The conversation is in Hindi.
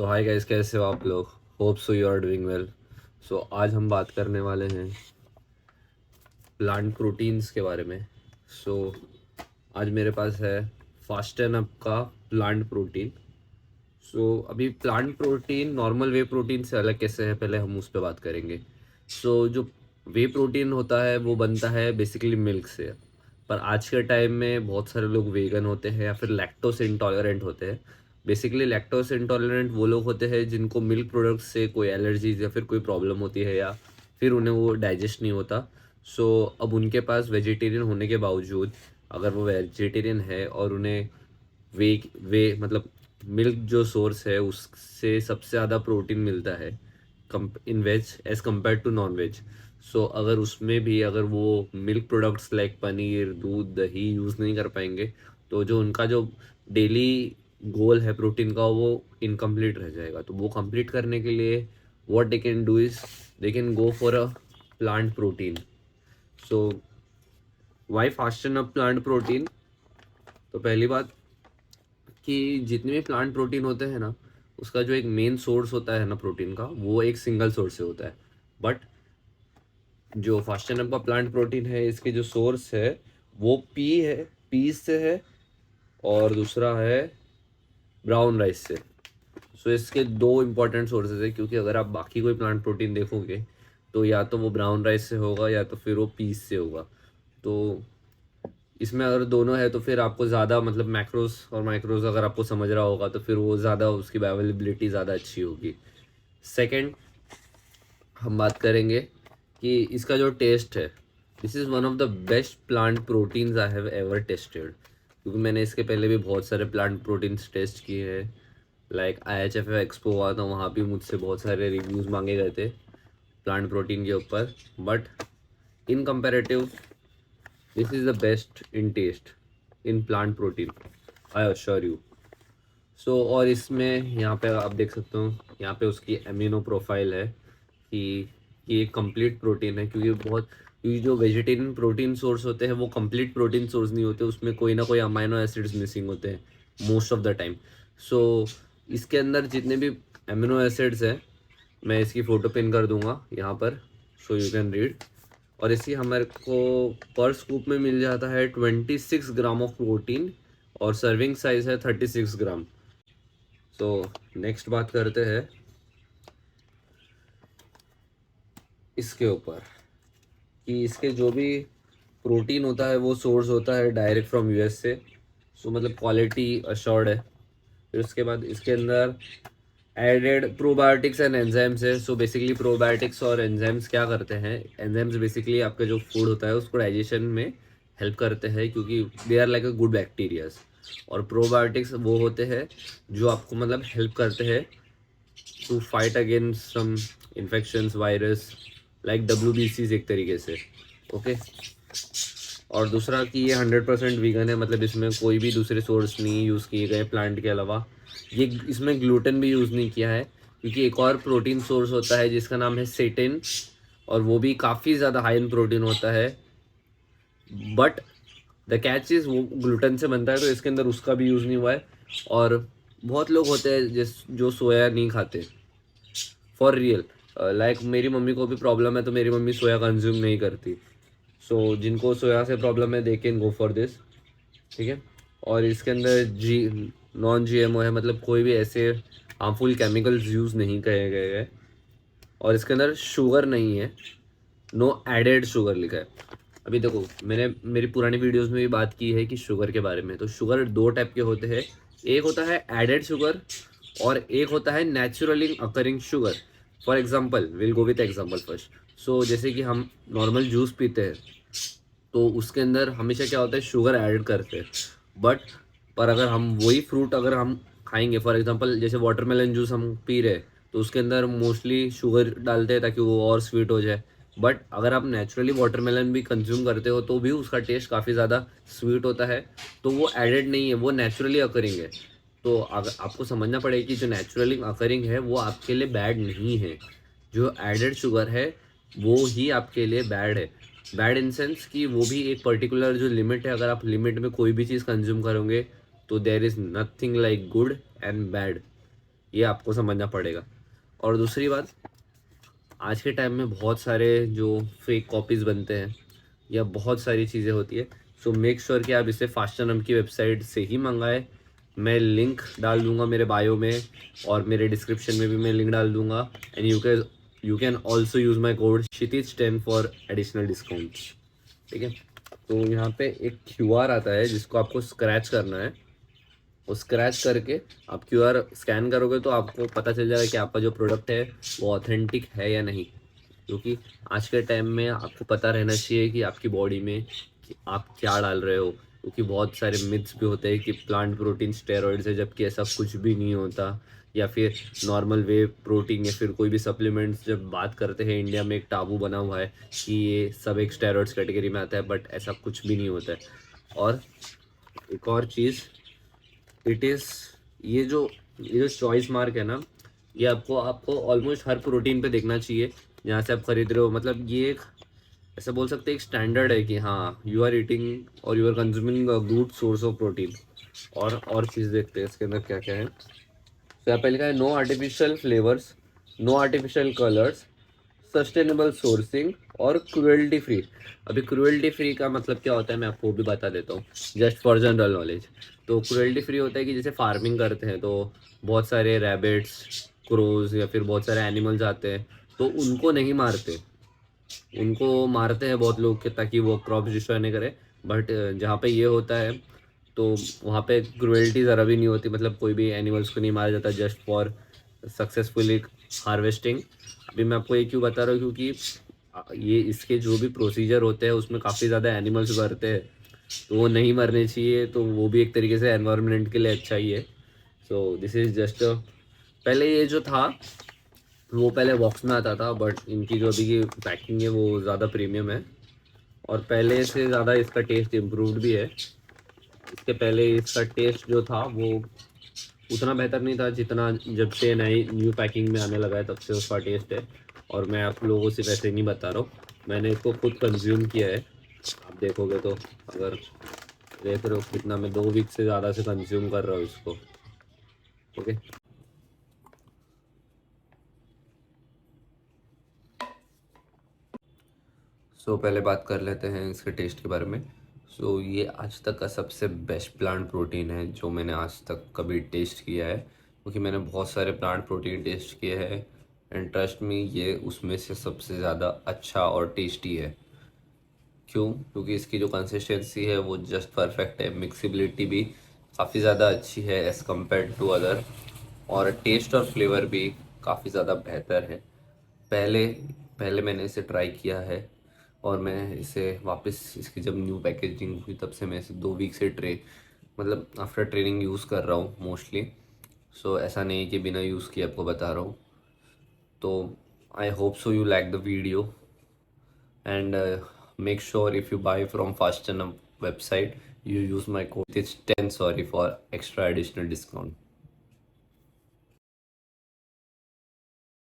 सो हाय गाइस, कैसे हो आप लोग? Hope so you are doing well. So आज हम बात करने वाले हैं प्लांट प्रोटीन्स के बारे में। सो आज मेरे पास है फास्ट एंड अप का प्लांट प्रोटीन। अभी plant protein normal way protein से अलग कैसे है, पहले हम उस पर बात करेंगे। जो वे प्रोटीन होता है वो बनता है बेसिकली मिल्क से। पर आज के टाइम में बहुत सारे लोग वेगन होते हैं या फिर लैक्टोस इंटॉलरेंट होते हैं। बेसिकली लैक्टोस इंटॉलरेंट वो लोग होते हैं जिनको मिल्क प्रोडक्ट्स से कोई एलर्जीज या फिर कोई प्रॉब्लम होती है या फिर उन्हें वो डाइजेस्ट नहीं होता। अब उनके पास वेजिटेरियन होने के बावजूद, अगर वो वेजिटेरियन है और उन्हें वे वे मतलब मिल्क जो सोर्स है उससे सबसे ज़्यादा प्रोटीन मिलता है in veg as compare to non veg. अगर उसमें भी अगर वो मिल्क प्रोडक्ट्स लाइक पनीर, दूध, दही यूज़ नहीं कर पाएंगे तो जो उनका जो डेली गोल है प्रोटीन का वो इनकम्प्लीट रह जाएगा। तो वो कंप्लीट करने के लिए what they can do is they can go for a plant protein. So why fasten a plant protein? तो पहली बात कि जितने भी प्लांट प्रोटीन होते हैं ना, उसका जो एक मेन सोर्स होता है ना प्रोटीन का, वो एक सिंगल सोर्स से होता है। बट जो फास्टेनअप का प्लांट प्रोटीन है, इसके जो सोर्स है वो पीस से है और दूसरा है ब्राउन राइस से। इसके दो इम्पॉर्टेंट सोर्सेज है, क्योंकि अगर आप बाकी कोई प्लांट प्रोटीन देखोगे तो या तो वो ब्राउन राइस से होगा या तो फिर वो पीस से होगा। तो इसमें अगर दोनों है तो फिर आपको ज़्यादा मतलब मैक्रोस और माइक्रोस अगर आपको समझ रहा होगा तो फिर वो ज़्यादा उसकी अवेलेबिलिटी ज़्यादा अच्छी होगी। सेकंड, हम बात करेंगे कि इसका जो टेस्ट है, this is one of the best plant proteins I have ever tested. क्योंकि मैंने इसके पहले भी बहुत सारे प्लांट प्रोटीन्स टेस्ट किए हैं। लाइक IHF एक्सपो हुआ था, वहाँ भी मुझसे बहुत सारे रिव्यूज़ मांगे गए थे प्लांट प्रोटीन के ऊपर। But in comparative this is the best in taste in plant protein, I assure you. और इसमें यहाँ पे आप देख सकते हो, यहाँ पे उसकी एमिनो प्रोफाइल है कि ये एक कंप्लीट प्रोटीन है। क्योंकि जो वेजिटेरियन प्रोटीन सोर्स होते हैं वो कंप्लीट प्रोटीन सोर्स नहीं होते, उसमें कोई ना कोई अमाइनो एसिड्स मिसिंग होते हैं मोस्ट ऑफ द टाइम। सो इसके अंदर जितने भी एमिनो एसिड्स हैं, मैं इसकी फ़ोटो पिन कर दूंगा यहाँ पर, सो यू कैन रीड। और इसी हमारे को पर स्कूप में मिल जाता है 26 ग्राम ऑफ प्रोटीन और सर्विंग साइज है 36 ग्राम। नेक्स्ट बात करते हैं इसके ऊपर कि इसके जो भी प्रोटीन होता है वो सोर्स होता है डायरेक्ट फ्रॉम US से। मतलब क्वालिटी अश्योर्ड है। फिर उसके बाद इसके अंदर एडेड प्रोबायोटिक्स एंड एंजाइम्स है। बेसिकली प्रोबायोटिक्स और एंजाइम्स क्या करते हैं, एंजाइम्स बेसिकली आपका जो फूड होता है उसको डाइजेशन में हेल्प करते हैं, क्योंकि they are like a good bacterias. और प्रोबायोटिक्स वो होते हैं जो आपको मतलब हेल्प करते हैं to fight against some infections, virus, like WBCs एक तरीके से। ओके। और दूसरा कि ये 100% वीगन है, मतलब इसमें कोई भी दूसरे सोर्स नहीं यूज़ किए गए प्लांट के अलावा। ये इसमें ग्लूटेन भी यूज़ नहीं किया है, क्योंकि एक और प्रोटीन सोर्स होता है जिसका नाम है सेटिन, और वो भी काफ़ी ज़्यादा हाई इन प्रोटीन होता है। बट द कैच इज़ वो ग्लूटेन से बनता है, तो इसके अंदर उसका भी यूज़ नहीं हुआ है। और बहुत लोग होते हैं जो सोया नहीं खाते, फॉर रियल। लाइक मेरी मम्मी को भी प्रॉब्लम है तो मेरी मम्मी सोया कंज्यूम नहीं करती। जिनको सोया से प्रॉब्लम है दे कैन गो फॉर दिस। ठीक है। और इसके अंदर नॉन GMO है, मतलब कोई भी ऐसे हार्मफुल केमिकल्स यूज़ नहीं किए गए हैं। और इसके अंदर शुगर नहीं है, नो एडेड शुगर लिखा है। अभी देखो, मैंने मेरी पुरानी वीडियोस में भी बात की है कि शुगर के बारे में। तो शुगर दो टाइप के होते हैं, एक होता है एडेड शुगर और एक होता है naturally occurring sugar. For example, will go with example first. जैसे कि हम नॉर्मल जूस पीते हैं तो उसके अंदर हमेशा क्या होता है, शुगर ऐड करते हैं। बट पर अगर हम वही फ्रूट अगर हम खाएंगे, फॉर एग्जांपल जैसे वाटरमेलन जूस हम पी रहे हैं तो उसके अंदर मोस्टली शुगर डालते हैं ताकि वो और स्वीट हो जाए। बट अगर आप नेचुरली वाटरमेलन भी कंज्यूम करते हो तो भी उसका टेस्ट काफ़ी ज़्यादा स्वीट होता है। तो वो एडेड नहीं है, वो नेचुरली अकरिंग है। तो अगर आपको समझना पड़ेगा कि जो नेचुरली अकरिंग है वो आपके लिए बैड नहीं है, जो एडेड शुगर है वो ही आपके लिए बैड है। बैड इन सेंस कि वो भी एक पर्टिकुलर जो लिमिट है, अगर आप लिमिट में कोई भी चीज़ कंज्यूम करोगे तो there is nothing like good and bad. ये आपको समझना पड़ेगा। और दूसरी बात, आज के टाइम में बहुत सारे जो फेक कॉपीज़ बनते हैं या बहुत सारी चीज़ें होती है, सो मेक श्योर कि आप इसे फास्टनम की वेबसाइट से ही मंगाएं। मैं लिंक डाल दूंगा मेरे बायो में और मेरे डिस्क्रिप्शन में भी मैं लिंक डाल दूंगा। And you can also use my code क्षितिज10 फॉर एडिशनल डिस्काउंट। ठीक है, तो यहाँ पे एक QR आता है जिसको आपको स्क्रैच करना है। वो स्क्रैच करके आप QR स्कैन करोगे तो आपको पता चल जाएगा कि आपका जो प्रोडक्ट है वो ऑथेंटिक है या नहीं। क्योंकि आज के टाइम में आपको पता रहना चाहिए कि आपकी बॉडी में कि आप क्या डाल रहे हो, क्योंकि बहुत सारे मिथ्स भी होते हैं कि प्लांट प्रोटीन स्टेरॉइड्स है, जबकि ऐसा कुछ भी नहीं होता। या फिर नॉर्मल वे प्रोटीन या फिर कोई भी सप्लीमेंट्स जब बात करते हैं, इंडिया में एक टाबू बना हुआ है कि ये सब एक स्टेरॉइड्स कैटेगरी में आता है, बट ऐसा कुछ भी नहीं होता है। और एक और चीज़, इट इज़ ये जो चॉइस मार्क है ना, ये आपको ऑलमोस्ट हर प्रोटीन पे देखना चाहिए जहाँ से आप खरीद रहे हो। मतलब ये एक ऐसा बोल सकते हैं एक स्टैंडर्ड है कि हाँ, यू आर ईटिंग और you are consuming a good source of protein. और चीज़ देखते हैं इसके अंदर क्या क्या है। तो यहाँ पे लिखा है no artificial flavours, no artificial colours, sustainable sourcing और क्रुएल्टी फ्री। अभी क्रुएल्टी फ्री का मतलब क्या होता है मैं आपको भी बता देता हूँ, जस्ट फॉर जनरल नॉलेज। तो क्रुएल्टी फ्री होता है कि जैसे फार्मिंग करते हैं तो बहुत सारे रैबिट्स, क्रोज या फिर बहुत सारे एनिमल्स आते हैं, तो उनको नहीं मारते। उनको मारते हैं बहुत लोग के ताकि वो क्रॉप्स डिस्ट्रॉय नहीं करे। बट जहाँ पे ये होता है तो वहाँ पे क्रुएल्टी ज़रा भी नहीं होती। मतलब कोई भी एनिमल्स को नहीं मारा जाता जस्ट फॉर सक्सेसफुली हार्वेस्टिंग। अभी मैं आपको ये क्यों बता रहा हूँ, क्योंकि ये इसके जो भी प्रोसीजर होते हैं उसमें काफ़ी ज़्यादा एनिमल्स मरते हैं, तो वो नहीं मरने चाहिए। तो वो भी एक तरीके से एनवायरनमेंट के लिए अच्छा ही है। सो दिस इज़ जस्ट, पहले ये जो था वो पहले बॉक्स में आता था, बट इनकी जो अभी की पैकिंग है वो ज़्यादा प्रीमियम है और पहले से ज़्यादा इसका टेस्ट इम्प्रूव्ड भी है। इसके पहले इसका टेस्ट जो था वो उतना बेहतर नहीं था जितना जब से नई न्यू पैकिंग में आने लगा है तब से उसका टेस्ट है। और मैं आप लोगों से वैसे नहीं बता रहा हूँ, मैंने इसको खुद कंज्यूम किया है। आप देखोगे तो, अगर देख रहे हो कितना, मैं 2 वीक से ज़्यादा से कंज्यूम कर रहा हूँ इसको। ओके, सो पहले बात कर लेते हैं इसके टेस्ट के बारे में। सो ये आज तक का सबसे बेस्ट प्लांट प्रोटीन है जो मैंने आज तक कभी टेस्ट किया है, क्योंकि मैंने बहुत सारे प्लांट प्रोटीन टेस्ट किए हैं एंड ट्रस्ट मी ये उसमें से सबसे ज़्यादा अच्छा और टेस्टी है। क्यों? क्योंकि इसकी जो कंसिस्टेंसी है वो जस्ट परफेक्ट है, मिक्सिबिलिटी भी काफ़ी ज़्यादा अच्छी है एज़ कम्पेयर टू अदर, और टेस्ट और फ्लेवर भी काफ़ी ज़्यादा बेहतर है। पहले पहले मैंने इसे ट्राई किया है और मैं इसे वापस, इसकी जब न्यू पैकेजिंग हुई तब से मैं इसे 2 वीक से मतलब आफ्टर ट्रेनिंग यूज़ कर रहा हूँ मोस्टली। सो ऐसा नहीं कि बिना यूज़ किए आपको बता रहा हूँ। तो I hope so you like the video and make sure if you buy from Fastenum website you use my code it's 10 sorry for extra additional discount.